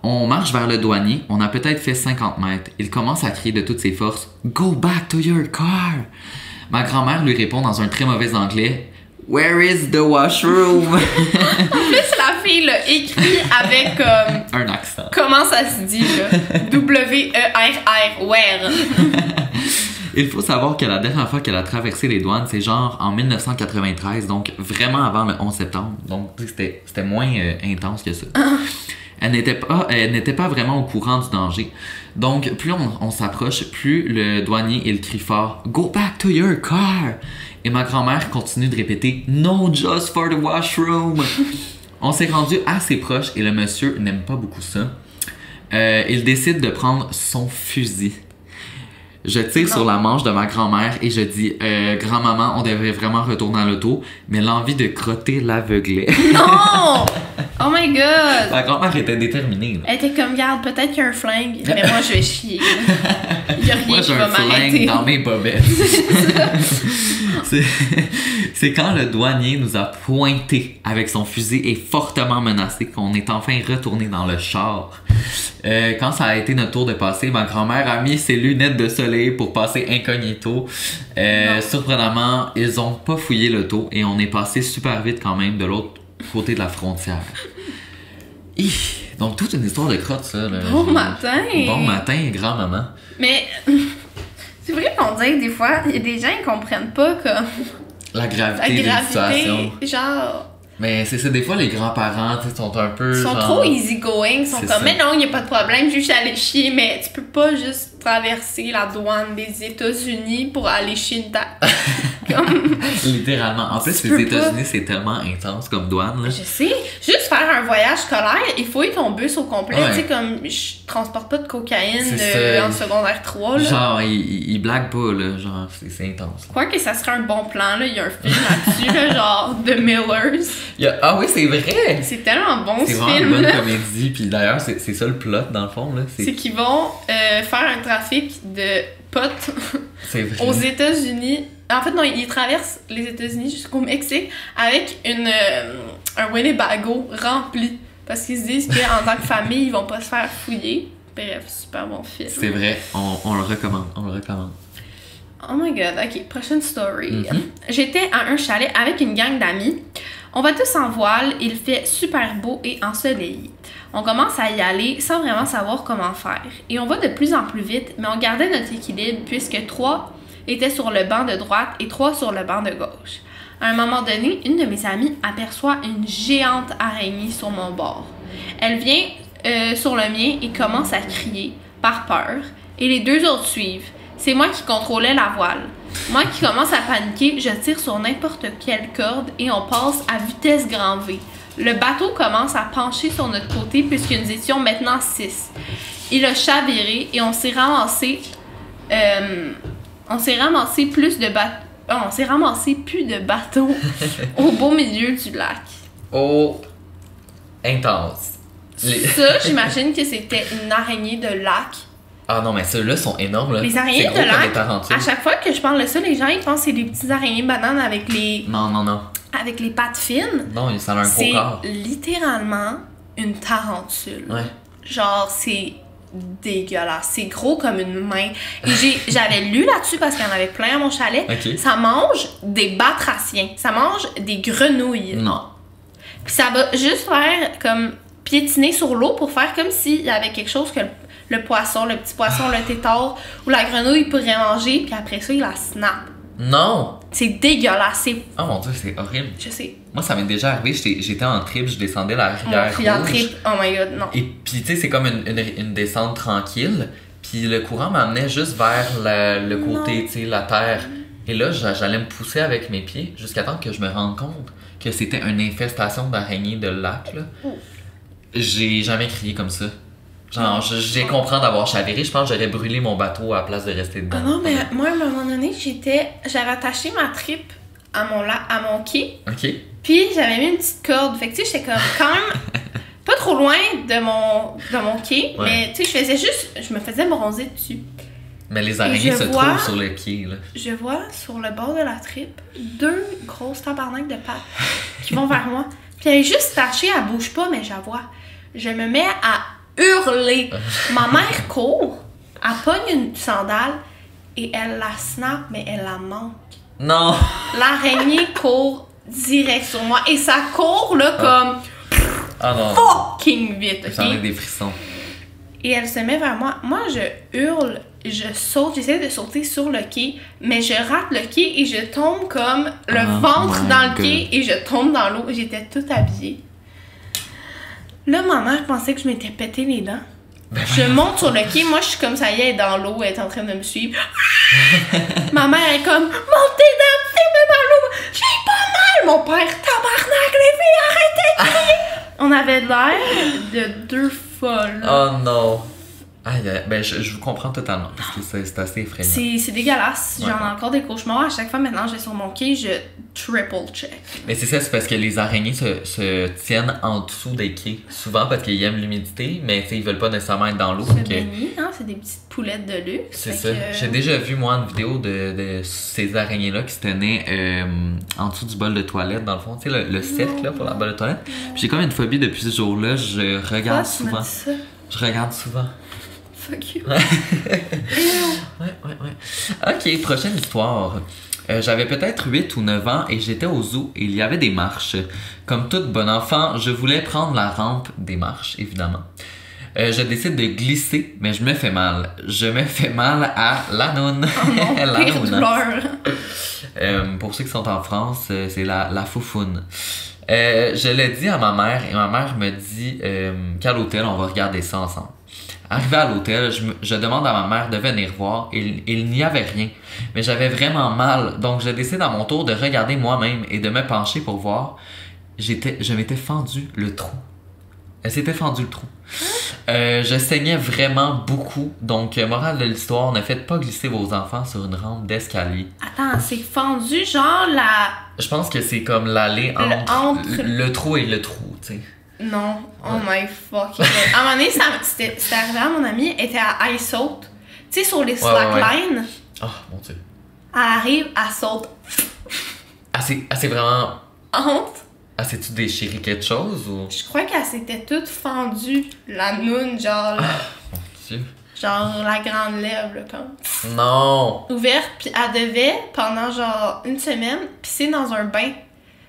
On marche vers le douanier. On a peut-être fait 50 mètres. Il commence à crier de toutes ses forces « Go back to your car! » Ma grand-mère lui répond dans un très mauvais anglais « Where is the washroom? » En plus, la fille l'a écrit avec un accent. Comment ça se dit, là? W-E-R-R, where? Il faut savoir que la dernière fois qu'elle a traversé les douanes, c'est genre en 1993, donc vraiment avant le 11 septembre. Donc c'était moins intense que ça. Elle n'était pas vraiment au courant du danger. Donc, plus on s'approche, plus le douanier, il crie fort « Go back to your car! » Et ma grand-mère continue de répéter « No, just for the washroom! » On s'est rendu assez proche et le monsieur n'aime pas beaucoup ça. Il décide de prendre son fusil. Je tire sur la manche de ma grand-mère et je dis « Grand-maman, on devrait vraiment retourner à l'auto. » Mais l'envie de crotter l'aveuglait. Non! Oh my god! Ma grand-mère était déterminée. Là. Elle était comme, garde, peut-être qu'il y a un flingue, mais moi je vais chier. Il y a rien moi, qui va m'arrêter. Moi j'ai un flingue dans mes bobettes. C'est quand le douanier nous a pointé avec son fusil et fortement menacé qu'on est enfin retourné dans le char. Quand ça a été notre tour de passer, ma grand-mère a mis ses lunettes de soleil pour passer incognito. Surprenamment, ils ont pas fouillé l'auto et on est passé super vite quand même de l'autre côté de la frontière. Donc toute une histoire de crotte, ça. Là. Bon matin! Bon matin, grand-maman. Mais c'est vrai qu'on dirait que des fois, il y a des gens qui comprennent pas comme... La gravité de la situation. Genre... Mais c'est ça, des fois, les grands-parents, tu sais, sont un peu. Ils sont genre... trop easygoing, ils sont comme, mais non, il n'y a pas de problème, juste aller chier, mais tu peux pas juste traverser la douane des États-Unis pour aller chier une tête. Comme... Littéralement. En plus, les États-Unis, c'est tellement intense comme douane, là. Je sais. Juste faire un voyage scolaire, il faut y ton bus au complet. Ouais. Tu sais, comme, je transporte pas de cocaïne ça. En secondaire 3, là. Genre, ils blaguent pas, là. Genre, c'est intense. Quoi que ça serait un bon plan, là. Il y a un film là-dessus, là, genre The Millers. Ah oui, c'est vrai! C'est tellement bon, ce C'est vraiment une film, bonne là. comédie. Puis d'ailleurs, c'est ça le plot, dans le fond, là. C'est qu'ils vont faire un trafic de potes C'est vrai. aux États-Unis. En fait, non, ils traversent les États-Unis jusqu'au Mexique avec un Winnebago rempli. Parce qu'ils se disent qu'en tant que famille, ils vont pas se faire fouiller. Bref, super bon film. C'est vrai, on le recommande, on le recommande. Oh my god, ok, prochaine story. J'étais à un chalet avec une gang d'amis. On va tous en voile, il fait super beau et ensoleillé. On commence à y aller sans vraiment savoir comment faire. Et on va de plus en plus vite, mais on gardait notre équilibre puisque 3 étaient sur le banc de droite et 3 sur le banc de gauche. À un moment donné, une de mes amies aperçoit une géante araignée sur mon bord. Elle vient sur le mien et commence à crier par peur, et les 2 autres suivent. C'est moi qui contrôlais la voile. Moi qui commence à paniquer, je tire sur n'importe quelle corde et on passe à vitesse grand V. Le bateau commence à pencher sur notre côté puisque nous étions maintenant 6. Il a chaviré et on s'est ramassé plus de bateaux. On s'est ramassé plus de bateaux au beau milieu du lac. Oh, intense. Ça, j'imagine que c'était une araignée de lac. Ah non, mais ceux-là sont énormes, là. Les araignées C'est de gros comme lac, des tarentules. à chaque fois que je parle de ça, les gens ils pensent que c'est des petites araignées bananes avec les avec les pattes fines. Non, ça a un gros corps. C'est littéralement une tarentule. Ouais. Genre, c'est dégueulasse. C'est gros comme une main. Et j'avais lu là-dessus parce qu'il y en avait plein à mon chalet. Ok. Ça mange des batraciens. Ça mange des grenouilles. Non. Puis ça va juste faire comme piétiner sur l'eau pour faire comme s'il y avait quelque chose que le poisson, le petit poisson, le tétard ou la grenouille pourrait manger, puis après ça, il la snap. Non! C'est dégueulasse. C'est... Oh mon dieu, c'est horrible. Je sais. Moi, ça m'est déjà arrivé, j'étais en trip, je descendais la rivière Puis en Rouge. trip, oh my god, non. Et puis, tu sais, c'est comme une descente tranquille. Puis le courant m'amenait juste vers le côté, tu sais, la terre. Et là, j'allais me pousser avec mes pieds jusqu'à temps que je me rende compte que c'était une infestation d'araignées de lac, là. J'ai jamais crié comme ça. Genre, j'ai compris d'avoir chaviré. Je pense que j'aurais brûlé mon bateau à la place de rester dedans. Ah non, mais moi, à un moment donné, j'avais attaché ma tripe à mon quai. OK. Puis j'avais mis une petite corde. Fait que tu sais, j'étais comme quand même pas trop loin de mon quai. Ouais. Mais tu sais, je me faisais bronzer dessus. Mais les araignées se trouvent sur le quai, là. Je vois sur le bord de la tripe 2 grosses tabarnaks de pattes qui vont vers moi. Puis elle est juste tachée, elle bouge pas, mais je la vois. Je me mets à hurler. Ma mère court, elle pogne une sandale et elle la snap, mais elle la manque. Non! L'araignée court direct sur moi et ça court là comme Ah non! fucking vite, ok? J'en ai des frissons. Et elle se met vers moi. Moi, je hurle, je saute, j'essaie de sauter sur le quai, mais je rate le quai et je tombe comme le ventre dans le quai et je tombe dans l'eau. J'étais toute habillée. Là, ma mère pensait que je m'étais pété les dents. Ben Je monte sur le quai, moi je suis comme ça y est, elle est dans l'eau, elle est en train de me suivre. Ma mère est comme, monte tes dents, fais-moi dans l'eau, j'ai pas mal! Mon père, tabarnak, les filles, arrêtez de crier! On avait l'air de 2 folles. Oh non! Aïe, ben je vous comprends totalement, parce que c'est assez effrayant. C'est dégueulasse. Ouais. J'en ai encore des cauchemars. À chaque fois maintenant, je vais sur mon quai, je triple check. Mais c'est ça, c'est parce que les araignées se tiennent en dessous des quais. Souvent parce qu'ils aiment l'humidité, mais ils veulent pas nécessairement être dans l'eau. C'est béni, hein? C'est des petites poulettes de luxe. C'est Fait ça. que- J'ai déjà vu, moi, une vidéo de ces araignées-là qui se tenaient en dessous du bol de toilette, dans le fond. Tu sais, le cercle là, pour la bol de toilette. Puis j'ai comme une phobie depuis ce jour-là. Je regarde Pourquoi tu m'as souvent. dit ça? Je regarde souvent. Fuck you. Ouais. Ok, prochaine histoire. J'avais peut-être 8 ou 9 ans et j'étais au zoo et il y avait des marches. Comme toute bonne enfant, je voulais prendre la rampe des marches, évidemment. Je décide de glisser, mais je me fais mal. Je me fais mal à la noune. Oh non, La pire noune. douleur. Pour ceux qui sont en France, c'est la foufoune. Je l'ai dit à ma mère et ma mère me dit qu'à l'hôtel, on va regarder ça ensemble. Arrivé à l'hôtel, je demande à ma mère de venir voir. Il n'y avait rien, mais j'avais vraiment mal. Donc, je décide à mon tour de regarder moi-même et de me pencher pour voir. Je m'étais fendu le trou. Elle s'était fendu le trou. Je saignais vraiment beaucoup. Donc, morale de l'histoire, ne faites pas glisser vos enfants sur une rampe d'escalier. Attends, c'est fendu, genre la... Je pense que c'est comme l'allée entre le trou et le trou, tu sais. Non, oh my fucking god. À un moment donné, c'était arrivé à mon amie, elle était à ice saute. Tu sais, sur les slacklines. Oh, mon Dieu. Elle arrive, elle saute. Elle s'est vraiment... Honte. Elle s'est-tu déchiré quelque chose ou... Je crois qu'elle s'était toute fendue, la noune, genre... Mon Dieu. Genre la grande lèvre, là, comme... Non! Ouverte, puis elle devait, pendant genre une semaine, pisser dans un bain.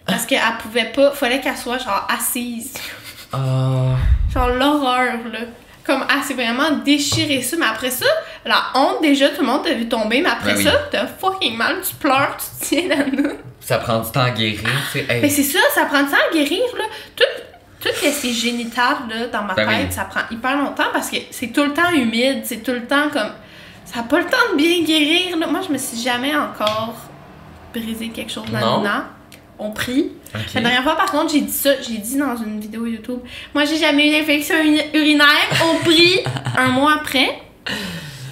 Parce qu'elle pouvait pas, fallait qu'elle soit genre assise. Genre l'horreur, là. Comme elle s'est vraiment déchirée ça, mais après ça, la honte déjà, tout le monde t'a vu tomber, mais après ça, t'as fucking mal, tu pleures, tu te tiens la noune. Ça prend du temps à guérir, tu sais. Hey. Mais c'est ça prend du temps à guérir, là. Tout ces génitales, là, dans ma tête, ça prend hyper longtemps parce que c'est tout le temps humide, c'est tout le temps comme... Ça n'a pas le temps de bien guérir, là. Moi, je me suis jamais encore brisé quelque chose dans le nez. On prie. Okay. La dernière fois, par contre, j'ai dit dans une vidéo YouTube, moi, j'ai jamais eu d'infection urinaire. On prie un mois après.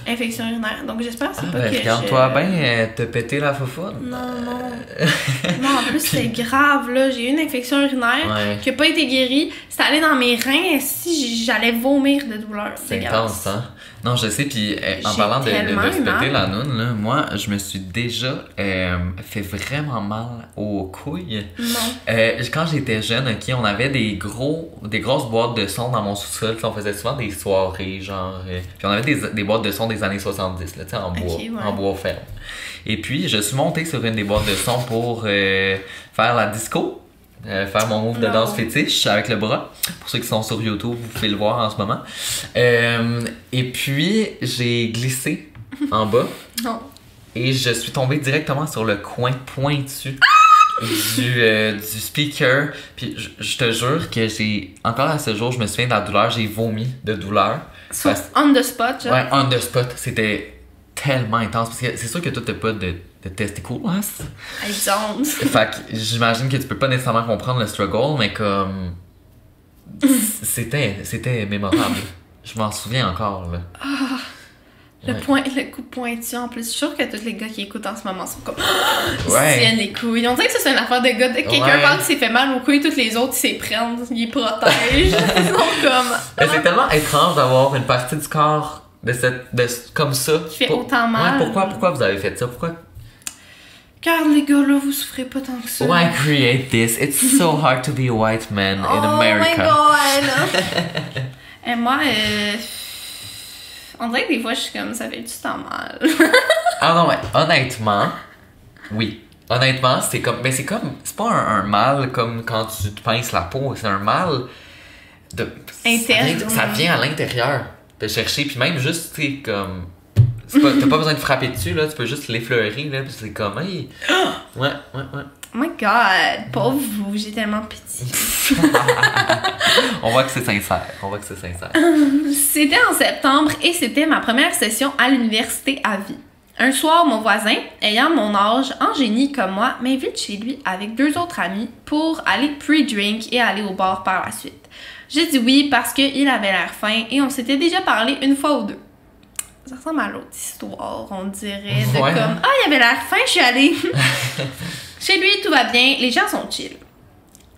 Infection urinaire. Donc, j'espère que c'est pas que regarde-toi bien, te péter la foufoune. Non, en plus, c'est grave, là. J'ai eu une infection urinaire qui n'a pas été guérie. C'est allé dans mes reins. Si j'allais vomir de douleur. C'est intense, hein? Non, je sais, puis en parlant de se péter la noune, là, moi, je me suis déjà fait vraiment mal aux couilles. Non. Quand j'étais jeune, ok, on avait des grosses boîtes de son dans mon sous-sol. On faisait souvent des soirées, genre... puis on avait des boîtes de son des années 70, là, tu sais, en bois, en bois ferme. Et puis, je suis monté sur une des boîtes de son pour faire la disco. Faire mon move de danse fétiche avec le bras. Pour ceux qui sont sur YouTube, vous pouvez le voir en ce moment. Et puis, j'ai glissé en bas. Non. Et je suis tombé directement sur le coin pointu du speaker. Puis, je te jure que encore à ce jour, je me souviens de la douleur. J'ai vomi de douleur. On the spot, genre? Ouais, on the spot. C'était tellement intense. Parce que c'est sûr que toi, t'as pas de testicules, hein? I don't. Fait que j'imagine que tu peux pas nécessairement comprendre le struggle, mais comme... C'était mémorable. Je m'en souviens encore, là. Le coup pointu, en plus. Je suis sûre que tous les gars qui écoutent en ce moment sont comme... Ils se tiennent les couilles. On dirait que ça, c'est une affaire de gars. Quelqu'un parle qu'il s'est fait mal aux couilles, tous les autres, ils s'y prennent, ils les protègent. Ils sont comme... Mais c'est tellement étrange d'avoir une partie du corps comme ça. Qui fait autant mal. Ouais, pourquoi vous avez fait ça? Pourquoi... Car les gars, là, vous souffrez pas tant que ça. Why create this? It's so hard to be a white man in America. Oh my god! Et moi, on dirait que des fois, je suis comme, ça fait du temps mal. Ah non, ouais, honnêtement, oui. Honnêtement, c'est comme, mais c'est pas un mal comme quand tu te pinces la peau, c'est un mal interne. Ça vient à l'intérieur de chercher, puis même juste, tu sais, comme... T'as pas besoin de frapper dessus, là, tu peux juste l'effleurer, là, puis c'est comme, hey. Ouais. Oh my god, pauvre vous, j'ai tellement pitié. On voit que c'est sincère. C'était en septembre et c'était ma première session à l'université à vie. Un soir, mon voisin, ayant mon âge, en génie comme moi, m'invite chez lui avec 2 autres amis pour aller pre-drink et aller au bar par la suite. J'ai dit oui parce qu'il avait l'air fin et on s'était déjà parlé une fois ou deux. Ça ressemble à l'autre histoire, on dirait, de comme « Ah, il avait l'air fin, je suis allée! » Chez lui, tout va bien, les gens sont chill.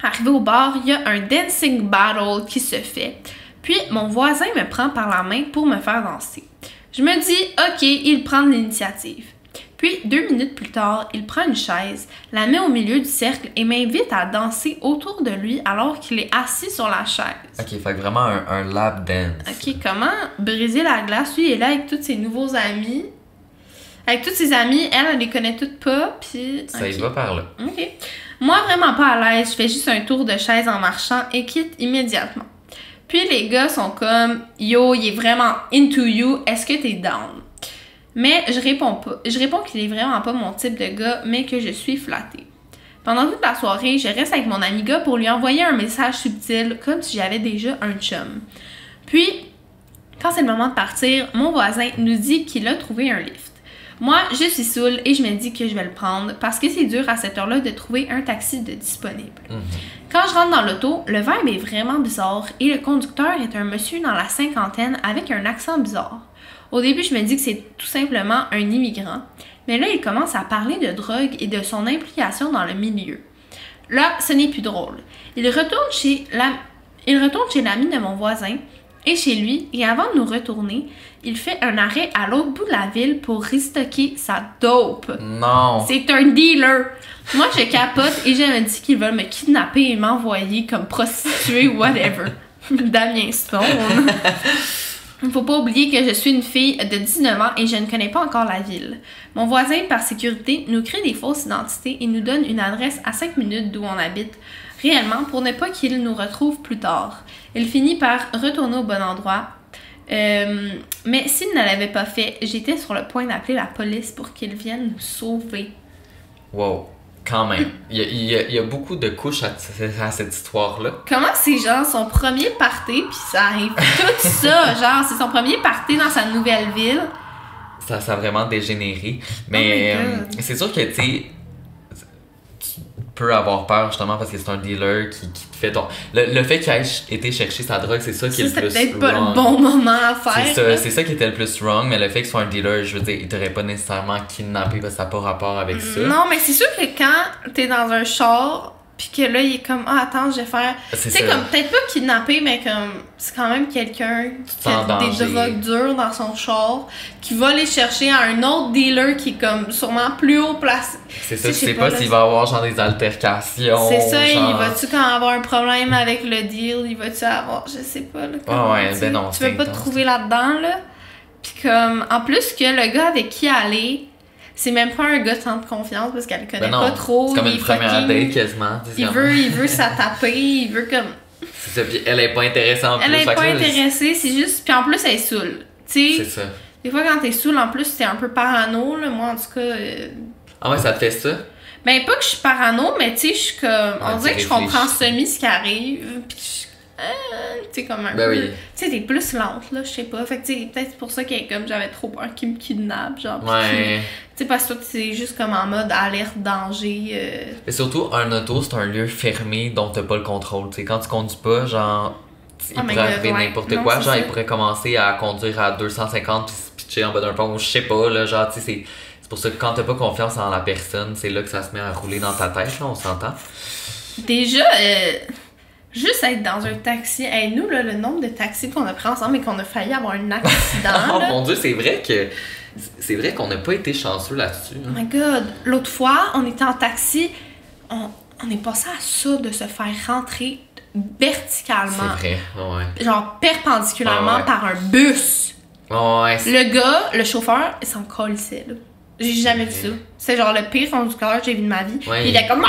Arrivé au bar, il y a un dancing battle qui se fait. Puis, mon voisin me prend par la main pour me faire danser. Je me dis « Ok, il prend l'initiative. » Puis, 2 minutes plus tard, il prend une chaise, la met au milieu du cercle et m'invite à danser autour de lui alors qu'il est assis sur la chaise. Ok, fait que vraiment un lap dance. Ok, comment briser la glace? Lui, il est là avec tous ses nouveaux amis. Avec tous ses amis, elle les connaît toutes pas, puis... Ça y va par là. Ok. Moi, vraiment pas à l'aise, je fais juste un tour de chaise en marchant et quitte immédiatement. Puis les gars sont comme « Yo, il est vraiment into you, est-ce que t'es down? » Mais je réponds pas. Je réponds qu'il est vraiment pas mon type de gars, mais que je suis flattée. Pendant toute la soirée, je reste avec mon ami gars pour lui envoyer un message subtil, comme si j'avais déjà un chum. Puis, quand c'est le moment de partir, mon voisin nous dit qu'il a trouvé un lift. Moi, je suis saoule et je me dis que je vais le prendre parce que c'est dur à cette heure-là de trouver un taxi de disponible. Quand je rentre dans l'auto, le vibe est vraiment bizarre et le conducteur est un monsieur dans la cinquantaine avec un accent bizarre. Au début, je me dis que c'est tout simplement un immigrant, mais là, il commence à parler de drogue et de son implication dans le milieu. Là, ce n'est plus drôle. Il retourne chez l'ami de mon voisin et chez lui, et avant de nous retourner, il fait un arrêt à l'autre bout de la ville pour restocker sa dope. Non! C'est un dealer! Moi, je capote et je me dis qu'ils veulent me kidnapper et m'envoyer comme prostituée ou whatever. Damien Stone. Il ne faut pas oublier que je suis une fille de 19 ans et je ne connais pas encore la ville. Mon voisin, par sécurité, nous crée des fausses identités et nous donne une adresse à 5 minutes d'où on habite, réellement pour ne pas qu'il nous retrouve plus tard. Il finit par retourner au bon endroit. Mais s'il ne l'avait pas fait, j'étais sur le point d'appeler la police pour qu'ils viennent nous sauver. Wow, quand même. Il y a beaucoup de couches à cette histoire-là. Comment c'est genre son premier party, puis ça arrive tout ça, genre c'est son premier party dans sa nouvelle ville. Ça a vraiment dégénéré. Mais c'est sûr que, tu sais, tu peux avoir peur justement parce que c'est un dealer qui te fait ton... Le fait qu'il ait été chercher sa drogue, c'est ça qui est le plus wrong. C'est peut-être pas le bon moment à faire. C'est ça qui était le plus wrong, mais le fait qu'il soit un dealer, je veux dire, il t'aurait pas nécessairement kidnappé parce que ça n'a pas rapport avec ça. Non, mais c'est sûr que quand t'es dans un char, pis que là, il est comme, ah, attends, je vais faire... Tu sais, comme, peut-être pas kidnapper, mais comme, c'est quand même quelqu'un qui a des drogues dures dans son char, qui va aller chercher à un autre dealer qui est comme, sûrement plus haut placé. C'est ça, je sais pas s'il va avoir genre des altercations. C'est ça, genre... il va-tu quand avoir un problème avec le deal, il va-tu avoir, je sais pas, là. Ah ouais, ben non, tu veux pas te trouver là-dedans, là? Pis comme, en plus que le gars avec qui aller... C'est même pas un gars de centre confiance parce qu'elle le connaît pas trop. C'est comme une première date quasiment. Il veut s'attaper, il veut comme... C'est ça, puis elle est pas intéressée en plus. Elle est pas intéressée, c'est juste... Puis en plus, elle est saoule. Tu sais, c'est ça. Des fois, quand t'es saoule, en plus, t'es un peu parano, là. Moi, en tout cas... Ah ouais, ça te fait ça? Ben, pas que je suis parano, mais tu sais, je suis comme... on dirait que je comprends semi ce qui arrive, puis tu sais, comme un peu... Oui. Tu sais, t'es plus lente, là, je sais pas. Fait que, tu sais, peut-être pour ça que comme j'avais trop peur qu'il me kidnappe, genre. Ouais. Tu sais, parce que toi, c'est juste comme en mode alerte, danger. Et surtout, un auto, c'est un lieu fermé dont t'as pas le contrôle. Tu sais, quand tu conduis pas, genre, il pourrait arriver n'importe quoi. Genre, il pourrait commencer à conduire à 250 puis se pitcher en bas d'un pont, ou je sais pas, là. Genre, tu sais, c'est pour ça que quand t'as pas confiance en la personne, c'est là que ça se met à rouler dans ta tête, là, on s'entend. Déjà, juste être dans un taxi, hey, nous, là, le nombre de taxis qu'on a pris ensemble et qu'on a failli avoir un accident. Oh mon Dieu, c'est vrai qu'on n'a pas été chanceux là-dessus. Oh my god, l'autre fois, on était en taxi, on est passé à ça de se faire rentrer verticalement. C'est vrai, ouais. Genre perpendiculairement par un bus. Ouais. Le gars, le chauffeur, il s'en colissait, là. J'ai jamais vu ça. C'est genre le pire conducteur que j'ai vu de ma vie. Ouais. Il était comme...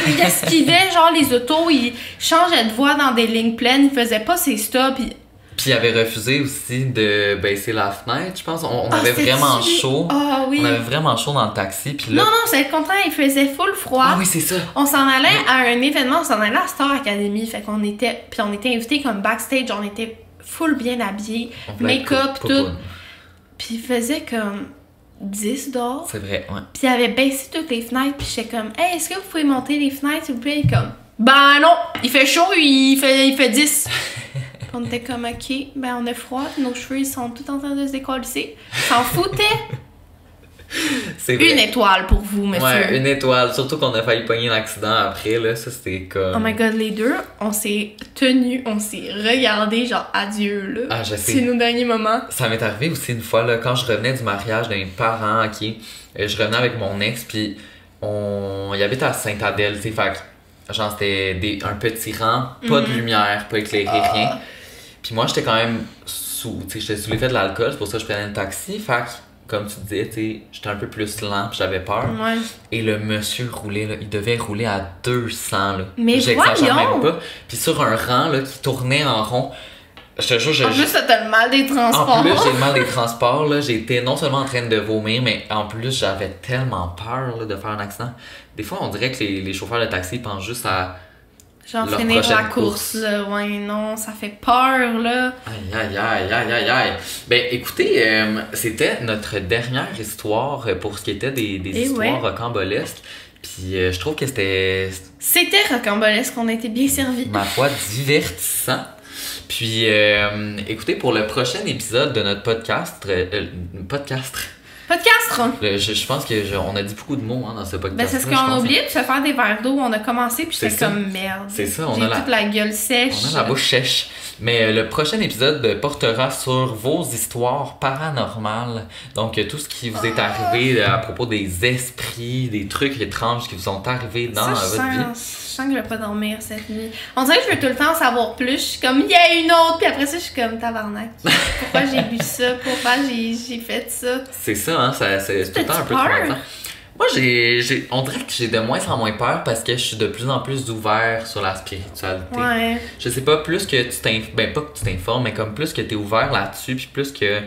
Il esquivait genre les autos, il changeait de voie dans des lignes pleines, il faisait pas ses stops. Puis il avait refusé aussi de baisser la fenêtre, je pense. On avait vraiment chaud. Ah oui. On avait vraiment chaud dans le taxi. Puis là... Non, c'est le contraire, il faisait full froid. Ah oui, c'est ça. On s'en allait à un événement, on s'en allait à Star Academy. Fait qu'on était... Puis on était invités comme backstage, on était full bien habillés, make-up, tout. Puis il faisait comme... 10 dehors. C'est vrai, ouais. Puis il avait baissé toutes les fenêtres, puis j'étais comme, hey, est-ce que vous pouvez monter les fenêtres, s'il vous plaît? Comme, ben non, il fait chaud, il fait 10. Puis on était comme, ok, ben on a froid, nos cheveux, ils sont tout en train de se décollisser. S'en foutait. C'est vrai. Une étoile pour vous, monsieur. Ouais, une étoile. Surtout qu'on a failli pogner l'accident après, là. Ça, c'était comme... Oh my god, les deux, on s'est tenus, on s'est regardés, genre, adieu, là. Ah, je sais. C'est nos derniers moments. Ça m'est arrivé aussi une fois, là, quand je revenais du mariage de mes parents, ok. Je revenais avec mon ex, puis il habite à Sainte-Adèle, tu sais, fait que, genre, c'était un petit rang, pas de lumière, pas éclairé, rien. Puis moi, j'étais quand même sous, tu sais, j'étais sous l'effet de l'alcool, c'est pour ça que je prenais le taxi, fait que, comme tu disais, tu sais, j'étais un peu plus lent, puis j'avais peur. Ouais. Et le monsieur roulait, là, il devait rouler à 200, là. Mais j'exagère voyons! même pas. Puis sur un rang, là, qui tournait en rond, je te jure, En plus, t'as le mal des transports. En plus, j'ai le mal des transports, là. J'étais non seulement en train de vomir, mais en plus, j'avais tellement peur, là, de faire un accident. Des fois, on dirait que les chauffeurs de taxi pensent juste à genre leur finir la prochaine course, là. Ouais, non, ça fait peur, là. Aïe, aïe, aïe, aïe, aïe, aïe. Ben, écoutez, c'était notre dernière histoire pour ce qui était des histoires rocambolesques. Puis je trouve que c'était, C'était rocambolesque, on a été bien servis. ma foi, divertissant. Puis, écoutez, pour le prochain épisode de notre podcast, Podcast! je pense qu'on a dit beaucoup de mots dans ce podcast. Ben, c'est ce qu'on a oublié de se faire des verres d'eau. On a commencé, puis c'était comme merde. C'est ça, J'ai toute la gueule sèche. On a la bouche sèche. Mais le prochain épisode portera sur vos histoires paranormales. Donc, tout ce qui vous est arrivé à propos des esprits, des trucs étranges qui vous sont arrivés dans votre vie. Je sens que je vais pas dormir cette nuit. On dirait que je veux tout le temps en savoir plus. Je suis comme, il y a une autre, puis après ça, je suis comme, tabarnak. Pourquoi j'ai bu ça? Pourquoi j'ai fait ça? C'est ça, hein? C'est tout le temps un peu traumatisant. Moi, on dirait que j'ai de moins en moins peur parce que je suis de plus en plus ouvert sur la spiritualité. Ouais. Je sais pas, plus que tu t'informes, ben pas que tu t'informes, mais comme plus que t'es ouvert là-dessus, puis plus que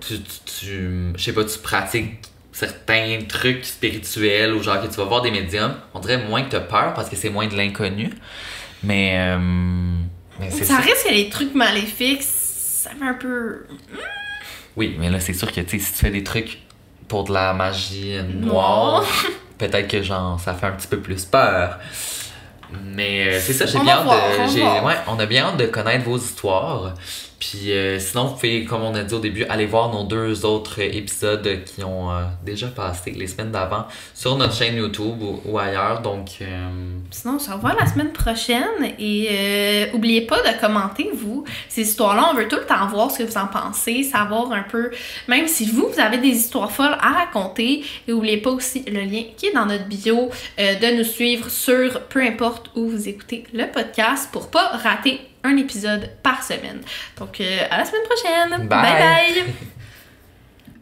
je sais pas, tu pratiques certains trucs spirituels ou genre que tu vas voir des médiums, on dirait moins que t'as peur parce que c'est moins de l'inconnu. Mais c'est ça reste que les trucs maléfiques, ça fait un peu... Oui, mais là, c'est sûr que tu sais, si tu fais des trucs pour de la magie noire, peut-être que genre ça fait un petit peu plus peur. Mais c'est ça, on a bien hâte de connaître vos histoires. Puis sinon, vous pouvez, comme on a dit au début, aller voir nos 2 autres épisodes qui ont déjà passé les semaines d'avant sur notre chaîne YouTube ou ailleurs. Donc, sinon, on se revoit la semaine prochaine. Et oubliez pas de commenter, vous, ces histoires-là. On veut tout le temps voir ce que vous en pensez, savoir un peu, même si vous avez des histoires folles à raconter. Et oubliez pas aussi le lien qui est dans notre bio de nous suivre sur peu importe où vous écoutez le podcast pour pas rater un épisode par semaine. Donc, à la semaine prochaine. Bye bye!